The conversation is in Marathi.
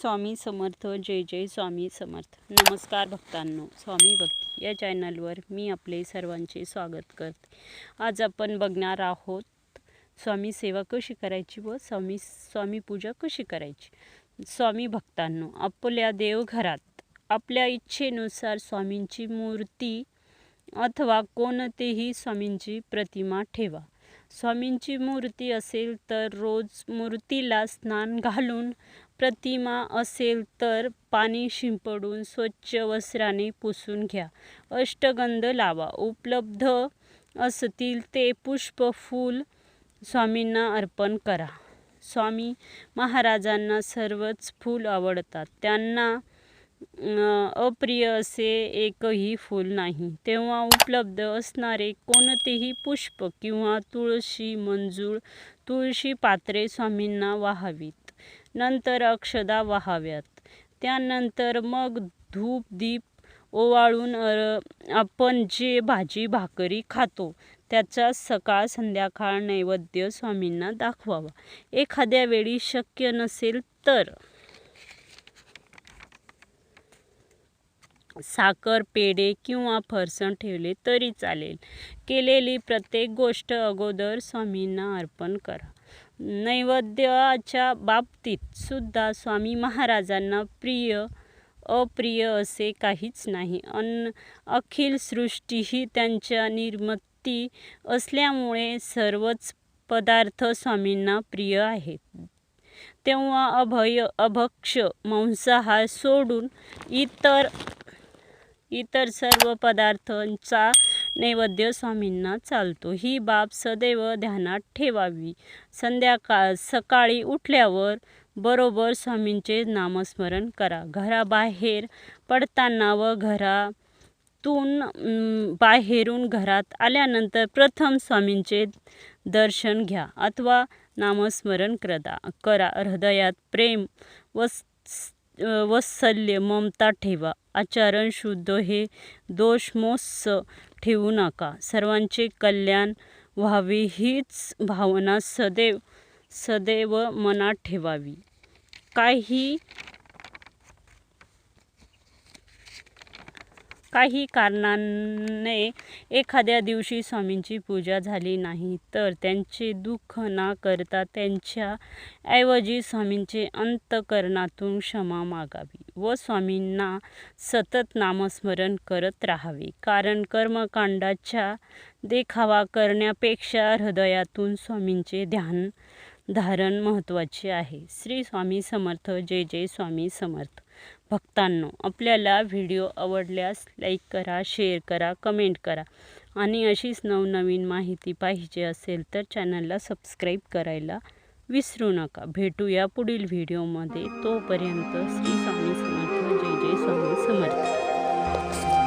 स्वामी समर्थ. जय जय स्वामी समर्थ. नमस्कार भक्तांनो, स्वामी भक्ती या चॅनलवर मी आपले सर्वांचे स्वागत करते. आज आपण बघणार आहोत स्वामी सेवा कशी करायची व स्वामी पूजा कशी करायची. स्वामी भक्तांनो, आपल्या देवघरात आपल्या इच्छेनुसार स्वामींची मूर्ती अथवा कोणतेही स्वामींची प्रतिमा ठेवा. स्वामींची मूर्ती असेल तर रोज मूर्तीला स्नान घालून, प्रतिमा असेल तर पाणी शिंपडून स्वच्छ वस्त्राने पुसून घ्या. अष्टगंध लावा. उपलब्ध असतील ते पुष्प फूल स्वामींना अर्पण करा. स्वामी महाराजांना सर्वच फूल आवडतात. त्यांना अप्रिय असे एकही फूल नाही. तेव्हा उपलब्ध असणारे कोणतेही पुष्प किंवा तुळशी मंजूळ, तुळशी पात्रे स्वामींना वाहावीत. नंतर अक्षदा वाहाव्यात. त्यानंतर मग धूप दीप ओवाळून आपण जे भाजी भाकरी खातो त्याचा सकाळ संध्याकाळ नैवेद्य स्वामींना दाखवावा. एखाद्या वेळी शक्य नसेल तर साखर, पेढे किंवा फरसाण ठेवले तरी चालेल. केलेली प्रत्येक गोष्ट अगोदर स्वामींना अर्पण करा. नैवेद्याच्या बाबतीत सुद्धा स्वामी महाराजांना प्रिय अप्रिय असे काहीच नाही. अखिल सृष्टी ही त्यांच्या निर्मिती असल्यामुळे सर्वच पदार्थ स्वामींना प्रिय आहेत. तेव्हा अभक्ष मांसाहार सोडून इतर सर्व पदार्थांचा नैवेद्य स्वामींना चालतो. ही बाब सदैव ध्यानात ठेवावी. सकाळी उठल्यावर बरोबर स्वामींचे नामस्मरण करा. घराबाहेर पडताना व घरातून बाहेरून घरात आल्यानंतर प्रथम स्वामींचे दर्शन घ्या अथवा नामस्मरण करा. हृदयात प्रेम वात्सल्य ममता ठेवा. आचरण शुद्ध हे दोषमोक्ष ठेवू नका. सर्वांचे कल्याण व्हावे हीच भावना सदैव मनात ठेवावी. काही कारणाने एखाद्या दिवशी स्वामींची पूजा झाली नाही तर त्यांचे दुःख न करता त्यांच्या ऐवजी स्वामींचे अंतःकरणातून क्षमा मागावी व स्वामींना सतत नामस्मरण करत राहावे. कारण कर्मकांडाचा देखावा करण्यापेक्षा हृदयातून स्वामींचे ध्यान धारण महत्त्वाचे आहे. श्री स्वामी समर्थ. जय जय स्वामी समर्थ. भक्तांनो, आपल्याला व्हिडिओ आवडल्यास लाईक करा, शेअर करा, कमेंट करा आणि अशीच नवनवीन माहिती पाहिजे असेल तर चॅनलला सबस्क्राईब करायला विसरू नका. भेटूया पुढील व्हिडिओमध्ये. तोपर्यंत श्री स्वामी समर्थ. जय जय स्वामी समर्थ.